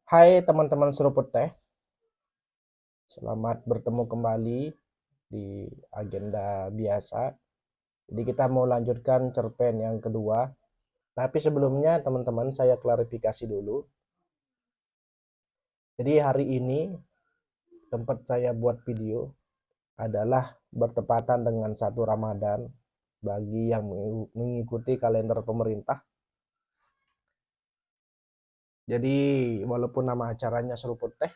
Hai teman-teman seruput teh, selamat bertemu kembali di agenda biasa. Jadi kita mau lanjutkan cerpen yang kedua. Tapi sebelumnya teman-teman saya klarifikasi dulu. Jadi hari ini tempat saya buat video adalah bertepatan dengan 1 Ramadan bagi yang mengikuti kalender pemerintah. Jadi walaupun nama acaranya seruput teh,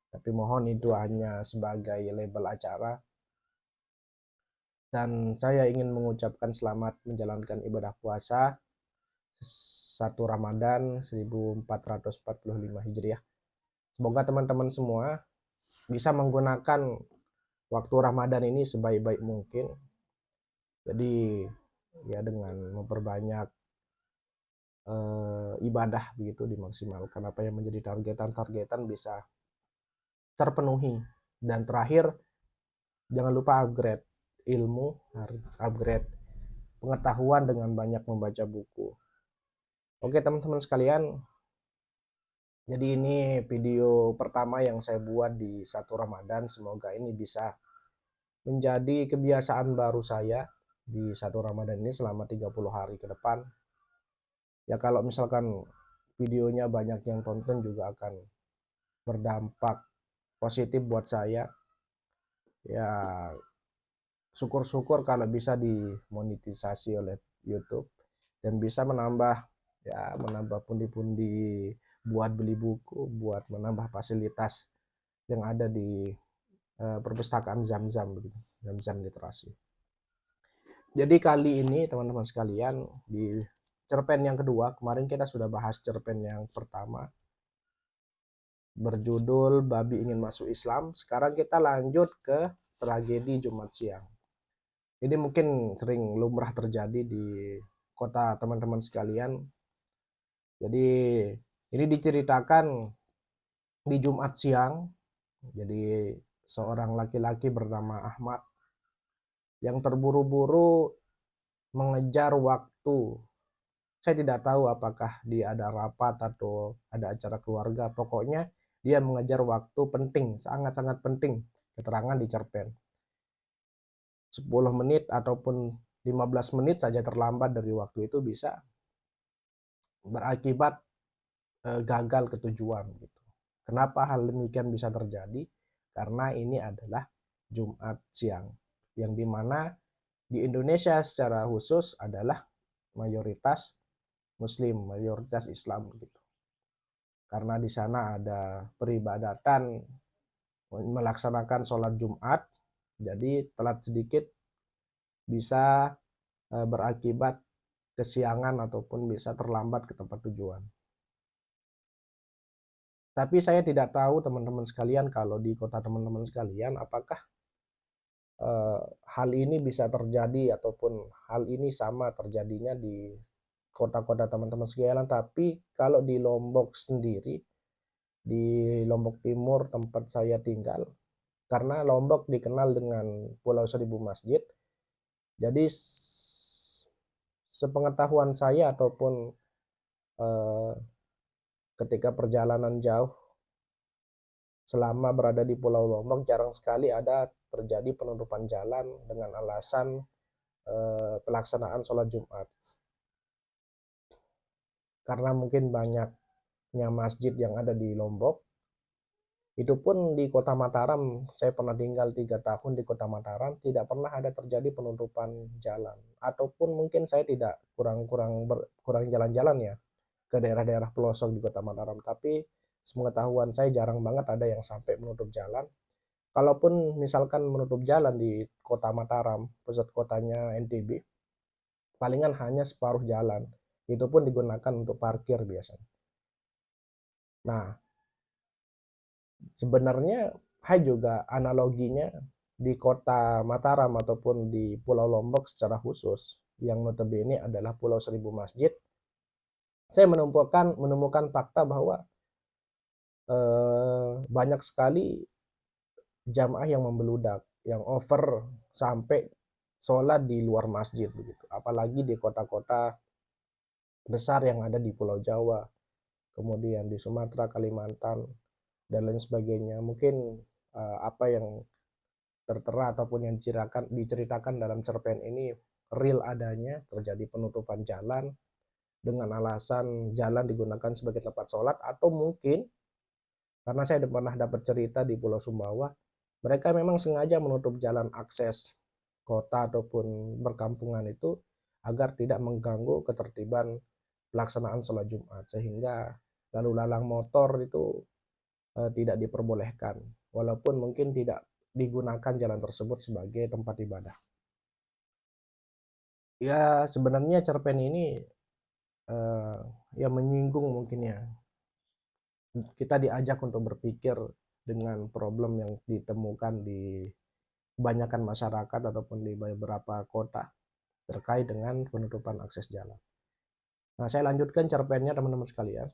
tapi mohon itu hanya sebagai label acara. Dan saya ingin mengucapkan selamat menjalankan ibadah puasa 1 Ramadan 1445 Hijriah. Semoga teman-teman semua bisa menggunakan waktu Ramadan ini sebaik-baik mungkin. Jadi ya dengan memperbanyak ibadah begitu dimaksimalkan, apa yang menjadi targetan bisa terpenuhi. Dan terakhir, jangan lupa upgrade ilmu, upgrade pengetahuan dengan banyak membaca buku. Oke teman-teman sekalian, jadi ini video pertama yang saya buat di 1 Ramadan. Semoga ini bisa menjadi kebiasaan baru saya di 1 Ramadan ini selama 30 hari ke depan. Ya kalau misalkan videonya banyak yang tonton juga akan berdampak positif buat saya. Ya syukur-syukur kalau bisa dimonetisasi oleh YouTube dan bisa menambah pundi-pundi buat beli buku, buat menambah fasilitas yang ada di perpustakaan Zamzam begitu, Zamzam Literasi. Jadi kali ini teman-teman sekalian di cerpen yang kedua, kemarin kita sudah bahas cerpen yang pertama berjudul Babi Ingin Masuk Islam. Sekarang kita lanjut ke tragedi Jumat Siang. Ini mungkin sering lumrah terjadi di kota teman-teman sekalian. Jadi ini diceritakan di Jumat siang. Jadi seorang laki-laki bernama Ahmad yang terburu-buru mengejar waktu. Saya tidak tahu apakah dia ada rapat atau ada acara keluarga. Pokoknya dia mengejar waktu penting, sangat-sangat penting. Keterangan di cerpen. 10 menit ataupun 15 menit saja terlambat dari waktu itu bisa berakibat gagal ketujuan gitu. Kenapa hal demikian bisa terjadi? Karena ini adalah Jumat siang, yang dimana di Indonesia secara khusus adalah mayoritas Muslim, mayoritas Islam gitu. Karena di sana ada peribadatan melaksanakan sholat Jumat, jadi telat sedikit bisa berakibat kesiangan ataupun bisa terlambat ke tempat tujuan. Tapi saya tidak tahu teman-teman sekalian, kalau di kota teman-teman sekalian apakah hal ini bisa terjadi ataupun hal ini sama terjadinya di kota-kota teman-teman sekalian. Tapi kalau di Lombok sendiri, di Lombok Timur tempat saya tinggal, karena Lombok dikenal dengan Pulau Seribu Masjid, jadi sepengetahuan saya ataupun eh, ketika perjalanan jauh selama berada di Pulau Lombok, jarang sekali ada terjadi penutupan jalan dengan alasan pelaksanaan sholat Jumat. Karena mungkin banyaknya masjid yang ada di Lombok. Itu pun di kota Mataram, saya pernah tinggal 3 tahun di kota Mataram, tidak pernah ada terjadi penutupan jalan. Ataupun mungkin saya tidak kurang jalan-jalan ya ke daerah-daerah pelosok di kota Mataram. Tapi sepengetahuan saya jarang banget ada yang sampai menutup jalan. Kalaupun misalkan menutup jalan di kota Mataram, pusat kotanya NTB, palingan hanya separuh jalan. Itu pun digunakan untuk parkir biasanya. Nah, sebenarnya hai juga analoginya di kota Mataram ataupun di Pulau Lombok secara khusus, yang notabene adalah Pulau Seribu Masjid. Saya menemukan fakta bahwa banyak sekali jamaah yang membeludak, yang over sampai sholat di luar masjid begitu. Apalagi di kota-kota besar yang ada di Pulau Jawa. kemudian di Sumatera, Kalimantan, dan lain sebagainya. Mungkin apa yang tertera ataupun yang diceritakan dalam cerpen ini real adanya, terjadi penutupan jalan dengan alasan jalan digunakan sebagai tempat sholat, atau mungkin karena saya pernah dapat cerita di Pulau Sumbawa, mereka memang sengaja menutup jalan akses kota ataupun perkampungan itu agar tidak mengganggu ketertiban pelaksanaan sholat Jumat, sehingga lalu lalang motor itu tidak diperbolehkan, walaupun mungkin tidak digunakan jalan tersebut sebagai tempat ibadah. Ya sebenarnya cerpen ini ya menyinggung mungkin ya. Kita diajak untuk berpikir dengan problem yang ditemukan di kebanyakan masyarakat ataupun di beberapa kota terkait dengan penutupan akses jalan. Nah, saya lanjutkan cerpennya teman-teman sekalian.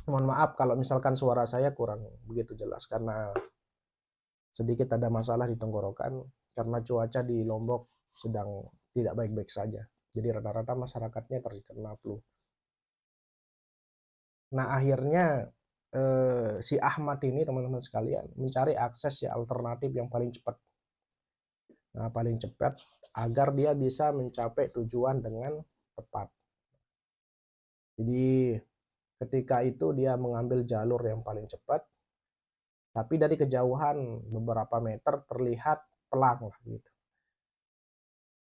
Mohon maaf kalau misalkan suara saya kurang begitu jelas karena sedikit ada masalah di tenggorokan karena cuaca di Lombok sedang tidak baik-baik saja. Jadi rata-rata masyarakatnya terkena flu. Nah, akhirnya si Ahmad ini teman-teman sekalian mencari akses ya alternatif yang paling cepat. Nah, paling cepat agar dia bisa mencapai tujuan dengan tepat. Jadi ketika itu dia mengambil jalur yang paling cepat, tapi dari kejauhan beberapa meter terlihat pelang lah gitu.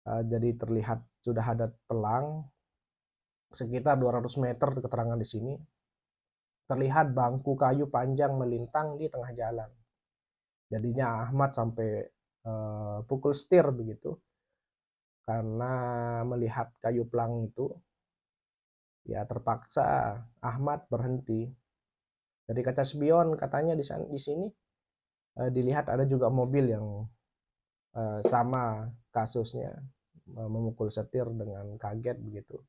Jadi terlihat sudah ada pelang sekitar 200 meter keterangan di sini. Terlihat bangku kayu panjang melintang di tengah jalan. Jadinya Ahmad sampai pukul setir begitu karena melihat kayu pelang itu. Ya terpaksa Ahmad berhenti. Dari kaca spion katanya di sini dilihat ada juga mobil yang sama kasusnya memukul setir dengan kaget begitu.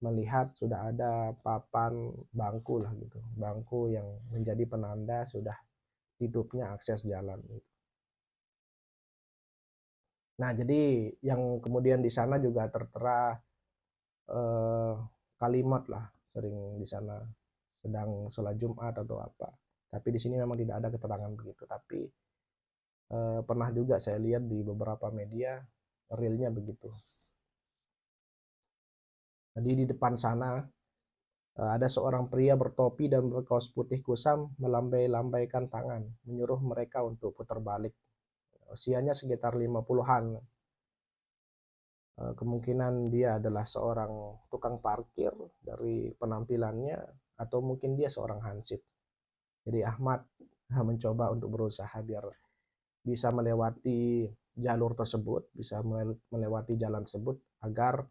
Melihat sudah ada papan bangku lah gitu. Bangku yang menjadi penanda sudah hidupnya akses jalan. Nah, jadi yang kemudian di sana juga tertera kalimat lah sering di sana sedang sholat Jumat atau apa. Tapi di sini memang tidak ada keterangan begitu. Tapi pernah juga saya lihat di beberapa media realnya begitu. Jadi di depan sana ada seorang pria bertopi dan berkaos putih kusam melambai-lambaikan tangan, menyuruh mereka untuk putar balik. Usianya sekitar 50-an. Kemungkinan dia adalah seorang tukang parkir dari penampilannya, atau mungkin dia seorang hansip. Jadi Ahmad mencoba untuk berusaha biar bisa melewati jalur tersebut, bisa melewati jalan tersebut agar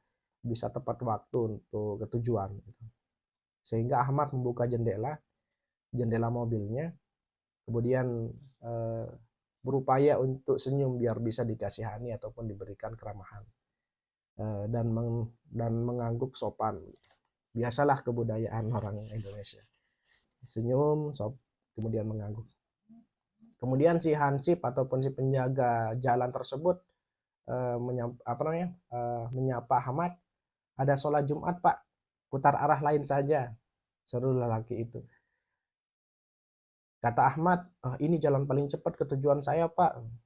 bisa tepat waktu untuk ketujuan. Sehingga Ahmad membuka jendela mobilnya, kemudian berupaya untuk senyum biar bisa dikasihani ataupun diberikan keramahan. Dan mengangguk sopan. Biasalah kebudayaan orang Indonesia. Senyum, kemudian mengangguk. Kemudian si hansip ataupun si penjaga jalan tersebut menyapa Ahmad, ada sholat Jumat Pak, putar arah lain saja, seru lelaki itu. Kata Ahmad, ini jalan paling cepat ke tujuan saya Pak.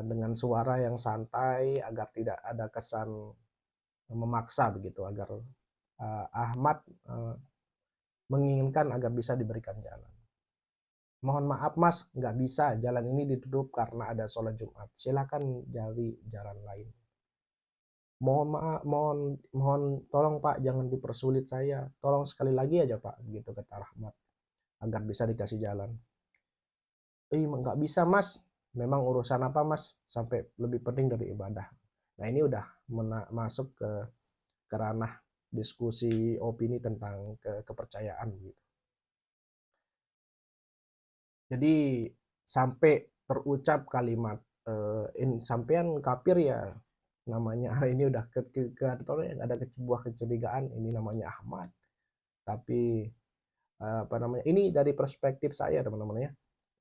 Dengan suara yang santai agar tidak ada kesan memaksa begitu, agar Ahmad menginginkan agar bisa diberikan jalan. Mohon maaf Mas, nggak bisa, jalan ini ditutup karena ada sholat Jumat. Silakan cari jalan lain. Mohon maaf, mohon tolong Pak, jangan dipersulit saya. Tolong sekali lagi aja Pak, begitu kata Ahmad, agar bisa dikasih jalan. Nggak bisa Mas, memang urusan apa Mas, sampai lebih penting dari ibadah. Nah ini udah masuk ke ranah diskusi opini tentang kepercayaan gitu. Jadi sampai terucap kalimat sampean kafir ya, namanya ini udah ada sebuah kecurigaan, ini namanya Ahmad. Tapi apa namanya, ini dari perspektif saya teman-teman ya,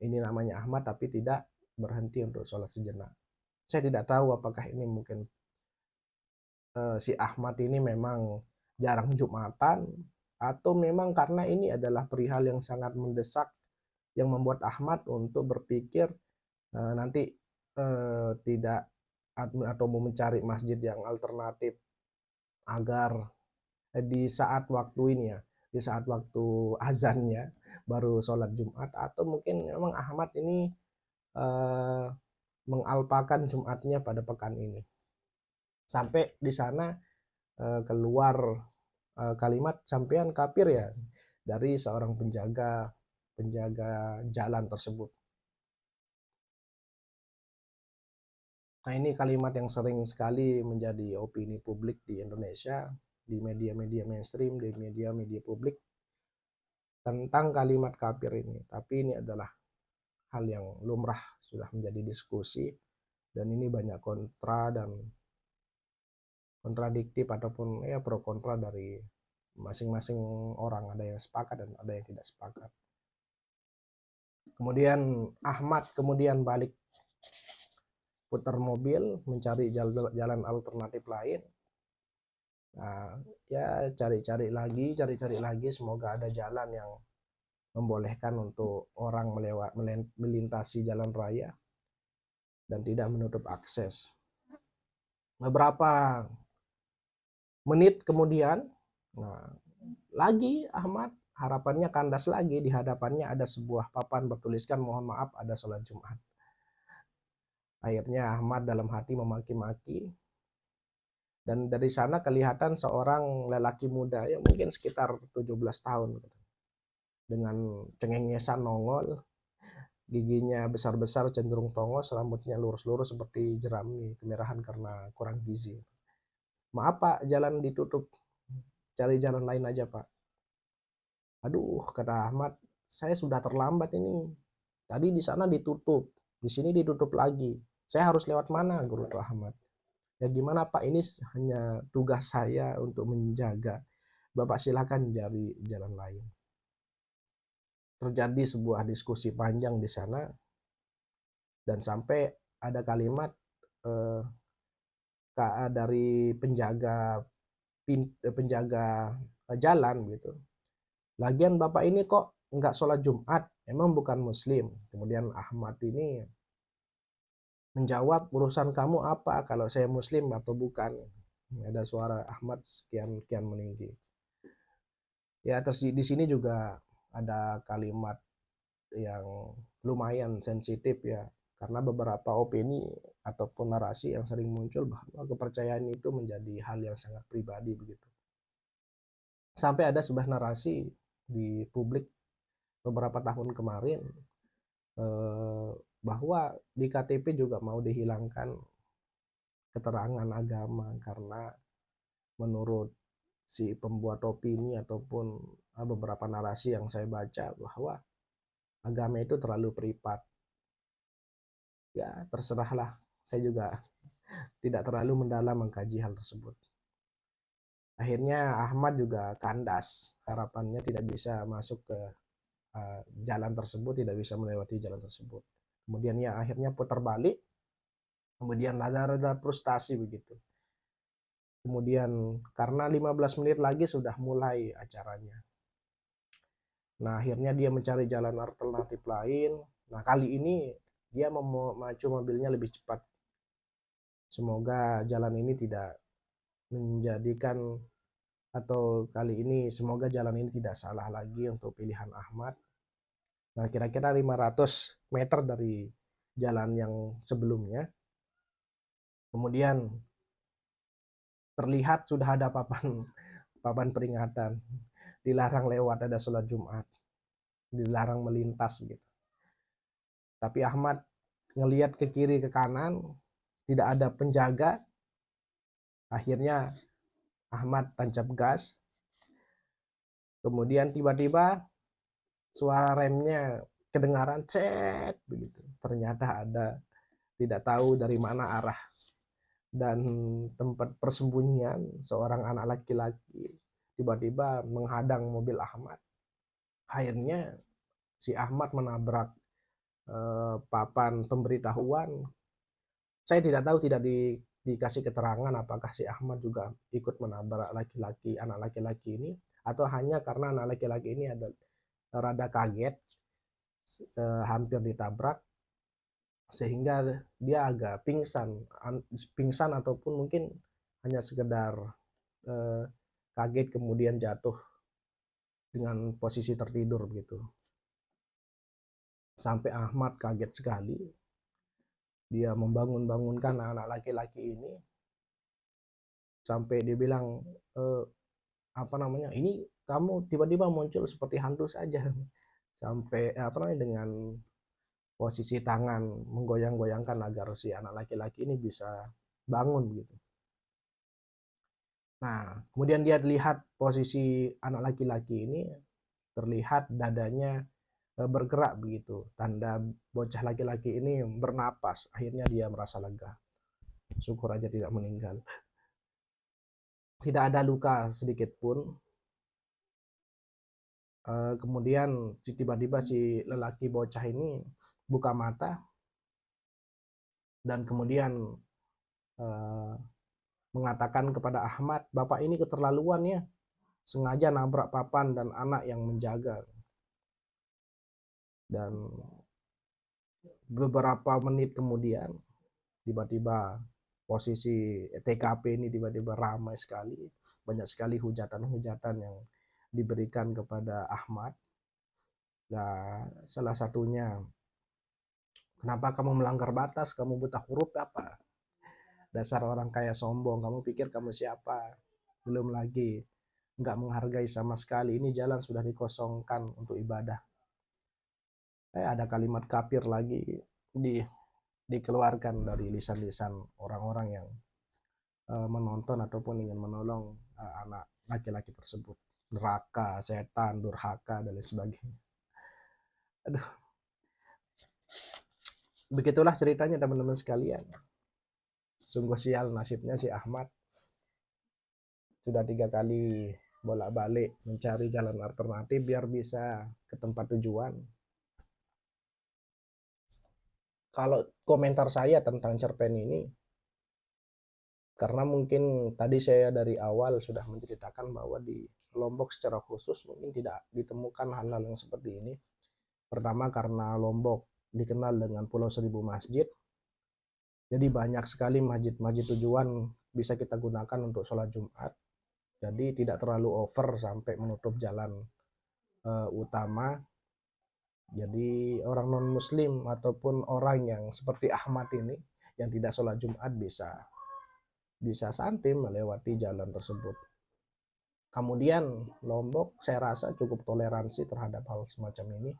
ini namanya Ahmad tapi tidak berhenti untuk sholat sejenak. Saya tidak tahu apakah ini mungkin si Ahmad ini memang jarang Jumatan, atau memang karena ini adalah perihal yang sangat mendesak yang membuat Ahmad untuk berpikir nanti tidak atau mau mencari masjid yang alternatif agar di saat waktu ini ya, di saat waktu azannya baru sholat Jumat, atau mungkin memang Ahmad ini eh, mengalpakan Jumatnya pada pekan ini. Sampai di sana keluar kalimat sampean kafir ya dari seorang penjaga penjaga jalan tersebut. Nah, ini kalimat yang sering sekali menjadi opini publik di Indonesia, di media-media mainstream, di media-media publik tentang kalimat kafir ini. Tapi ini adalah hal yang lumrah sudah menjadi diskusi, dan ini banyak kontra dan kontradiktif ataupun ya pro kontra dari masing-masing orang, ada yang sepakat dan ada yang tidak sepakat. Kemudian Ahmad kemudian balik putar mobil mencari jalan alternatif lain. Nah, ya cari-cari lagi, semoga ada jalan yang membolehkan untuk orang melintasi jalan raya dan tidak menutup akses. Beberapa menit kemudian, nah, lagi Ahmad harapannya kandas lagi, di hadapannya ada sebuah papan bertuliskan mohon maaf ada sholat Jumat. Akhirnya Ahmad dalam hati memaki-maki, dan dari sana kelihatan seorang lelaki muda yang mungkin sekitar 17 tahun dengan cengengesan nongol, giginya besar-besar cenderung tongos, rambutnya lurus-lurus seperti jerami kemerahan karena kurang gizi. Maaf Pak, jalan ditutup, cari jalan lain aja Pak. Aduh, kata Ahmad, saya sudah terlambat ini. Tadi di sana ditutup, di sini ditutup lagi. Saya harus lewat mana, Guru Ahmad? Ya gimana Pak, ini hanya tugas saya untuk menjaga. Bapak silakan cari jalan lain. Terjadi sebuah diskusi panjang di sana, dan sampai ada kalimat dari penjaga jalan gitu. Lagian Bapak ini kok nggak sholat Jumat, emang bukan Muslim? Kemudian Ahmad ini menjawab, urusan kamu apa kalau saya Muslim atau bukan? Ada suara Ahmad sekian meninggi. Ya, terus di sini juga ada kalimat yang lumayan sensitif ya, karena beberapa opini ataupun narasi yang sering muncul bahwa kepercayaan itu menjadi hal yang sangat pribadi begitu. Sampai ada sebuah narasi di publik beberapa tahun kemarin bahwa di KTP juga mau dihilangkan keterangan agama karena menurut si pembuat opini ataupun beberapa narasi yang saya baca bahwa agama itu terlalu privat. Ya terserahlah, saya juga tidak terlalu mendalam mengkaji hal tersebut. Akhirnya Ahmad juga kandas, harapannya tidak bisa masuk ke jalan tersebut, tidak bisa melewati jalan tersebut. Kemudian ya akhirnya putar balik, kemudian ada frustasi begitu. Kemudian karena 15 menit lagi sudah mulai acaranya. Nah akhirnya dia mencari jalan alternatif lain. Nah kali ini dia memacu mobilnya lebih cepat. Semoga jalan ini tidak menjadikan, atau kali ini semoga jalan ini tidak salah lagi untuk pilihan Ahmad. Nah kira-kira 500 meter dari jalan yang sebelumnya, kemudian terlihat sudah ada papan peringatan, dilarang lewat, ada sholat Jumat, dilarang melintas gitu. Tapi Ahmad ngelihat ke kiri ke kanan, tidak ada penjaga. Akhirnya Ahmad tancap gas, kemudian tiba-tiba suara remnya kedengaran cet begitu. Ternyata ada, tidak tahu dari mana arah dan tempat persembunyian seorang anak laki-laki tiba-tiba menghadang mobil Ahmad. Akhirnya si Ahmad menabrak papan pemberitahuan. Saya tidak tahu, tidak dikasih keterangan apakah si Ahmad juga ikut menabrak anak laki-laki ini, atau hanya karena anak laki-laki ini ada rada kaget, hampir ditabrak sehingga dia agak pingsan ataupun mungkin hanya sekedar kaget kemudian jatuh dengan posisi tertidur begitu. Sampai Ahmad kaget sekali, dia membangunkan anak laki-laki ini sampai dia bilang, ini kamu tiba-tiba muncul seperti hantu saja, sampai dengan posisi tangan menggoyang-goyangkan agar si anak laki-laki ini bisa bangun gitu. Nah, kemudian dia lihat posisi anak laki-laki ini, terlihat dadanya bergerak begitu, tanda bocah laki-laki ini bernapas. Akhirnya dia merasa lega, syukur aja tidak meninggal, tidak ada luka sedikit pun. Kemudian tiba-tiba si lelaki bocah ini buka mata dan kemudian mengatakan kepada Ahmad, "Bapak ini keterlaluan ya, sengaja nabrak papan dan anak yang menjaga." Dan beberapa menit kemudian tiba-tiba posisi TKP ini tiba-tiba ramai sekali, banyak sekali hujatan-hujatan yang diberikan kepada Ahmad. Nah, salah satunya, "Kenapa kamu melanggar batas? Kamu buta huruf apa? Dasar orang kaya sombong, kamu pikir kamu siapa? Belum lagi nggak menghargai sama sekali, ini jalan sudah dikosongkan untuk ibadah." Ada kalimat kafir lagi dikeluarkan dari lisan-lisan orang-orang yang menonton ataupun ingin menolong anak laki-laki tersebut. Neraka, setan, durhaka, dan lain sebagainya. Aduh, begitulah ceritanya teman-teman sekalian. Sungguh sial nasibnya si Ahmad. Sudah 3 kali bolak-balik mencari jalan alternatif biar bisa ke tempat tujuan. Kalau komentar saya tentang cerpen ini, karena mungkin tadi saya dari awal sudah menceritakan bahwa di Lombok secara khusus mungkin tidak ditemukan hal-hal yang seperti ini. Pertama karena Lombok dikenal dengan Pulau Seribu Masjid, jadi banyak sekali masjid-masjid tujuan bisa kita gunakan untuk sholat Jumat. Jadi tidak terlalu over sampai menutup jalan utama. Jadi orang non muslim ataupun orang yang seperti Ahmad ini yang tidak sholat Jumat bisa santai melewati jalan tersebut. Kemudian Lombok saya rasa cukup toleransi terhadap hal semacam ini.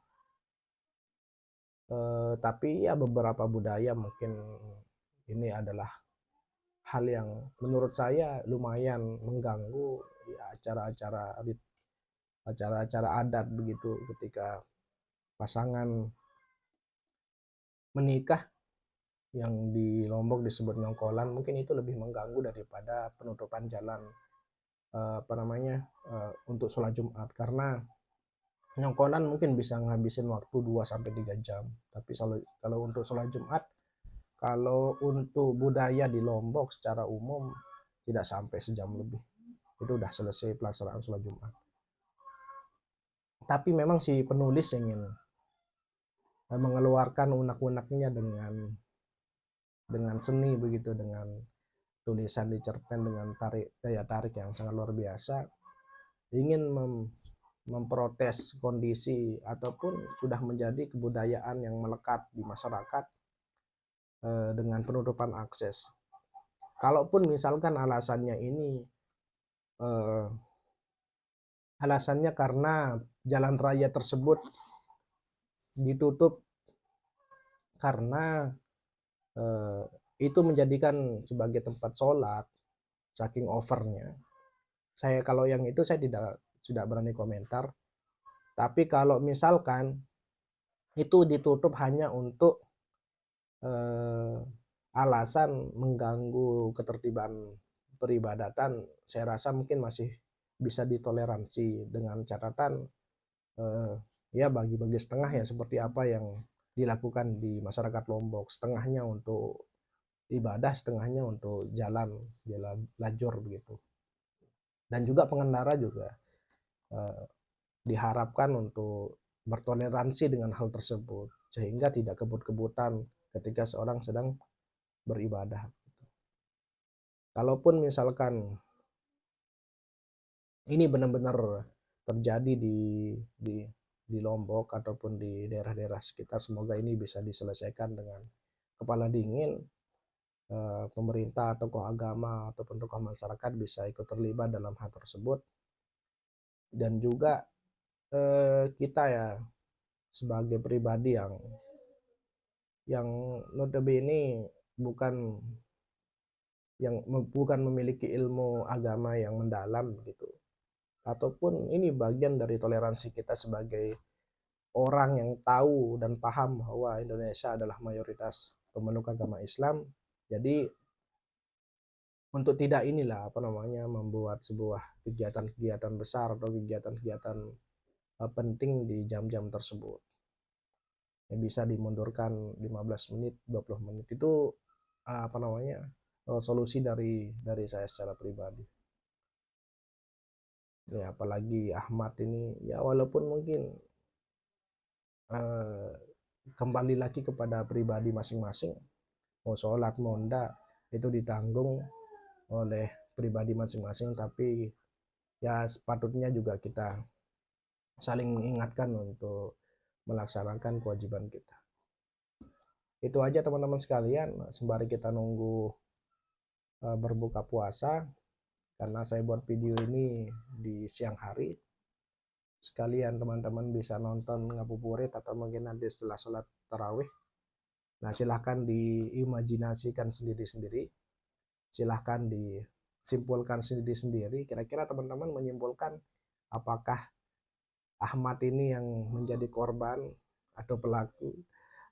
Tapi ya beberapa budaya mungkin ini adalah hal yang menurut saya lumayan mengganggu ya, acara-acara adat begitu, ketika pasangan menikah yang di Lombok disebut nyongkolan, mungkin itu lebih mengganggu daripada penutupan jalan untuk sholat Jumat, karena nyongkolan mungkin bisa ngabisin waktu 2-3 jam, tapi kalau untuk sholat Jumat, kalau untuk budaya di Lombok secara umum tidak sampai sejam lebih, itu udah selesai pelaksanaan sholat Jumat. Tapi memang si penulis ingin mengeluarkan unek-uneknya dengan seni begitu, dengan tulisan di cerpen dengan daya tarik yang sangat luar biasa, ingin memprotes kondisi ataupun sudah menjadi kebudayaan yang melekat di masyarakat dengan penutupan akses. Kalaupun misalkan alasannya karena jalan raya tersebut ditutup karena itu menjadikan sebagai tempat sholat, saking overnya. Kalau yang itu saya tidak berani komentar. Tapi kalau misalkan itu ditutup hanya untuk alasan mengganggu ketertiban peribadatan, saya rasa mungkin masih bisa ditoleransi dengan catatan ya bagi-bagi setengah ya, seperti apa yang dilakukan di masyarakat Lombok. Setengahnya untuk ibadah, setengahnya untuk jalan lajur begitu. Dan juga pengendara juga diharapkan untuk bertoleransi dengan hal tersebut, sehingga tidak kebut-kebutan ketika seorang sedang beribadah. Kalaupun misalkan ini benar-benar terjadi di Lombok ataupun di daerah-daerah sekitar, semoga ini bisa diselesaikan dengan kepala dingin. Pemerintah, tokoh agama ataupun tokoh masyarakat bisa ikut terlibat dalam hal tersebut. Dan juga kita ya sebagai pribadi yang notabene bukan bukan memiliki ilmu agama yang mendalam gitu, ataupun ini bagian dari toleransi kita sebagai orang yang tahu dan paham bahwa Indonesia adalah mayoritas pemeluk agama Islam. Jadi untuk tidak membuat sebuah kegiatan-kegiatan besar atau kegiatan-kegiatan penting di jam-jam tersebut, yang bisa dimundurkan 15 menit 20 menit itu solusi dari saya secara pribadi. Ya, apalagi Ahmad ini ya, walaupun mungkin kembali lagi kepada pribadi masing-masing, mau sholat mau enggak itu ditanggung oleh pribadi masing-masing, tapi ya sepatutnya juga kita saling mengingatkan untuk melaksanakan kewajiban kita. Itu aja teman-teman sekalian, sembari kita nunggu berbuka puasa, karena saya buat video ini di siang hari, sekalian teman-teman bisa nonton ngabuburit atau mungkin nanti setelah sholat tarawih. Nah, silahkan diimajinasikan sendiri-sendiri, silahkan disimpulkan sendiri-sendiri. Kira-kira teman-teman menyimpulkan apakah Ahmad ini yang menjadi korban atau pelaku,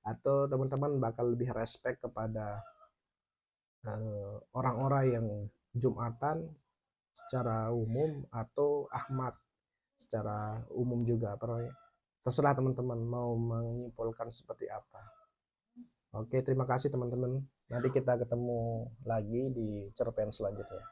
atau teman-teman bakal lebih respect kepada orang-orang yang Jumatan secara umum, atau Ahmad secara umum juga. Terserah teman-teman mau menyimpulkan seperti apa. Oke, terima kasih teman-teman. Nanti kita ketemu lagi di cerpen selanjutnya.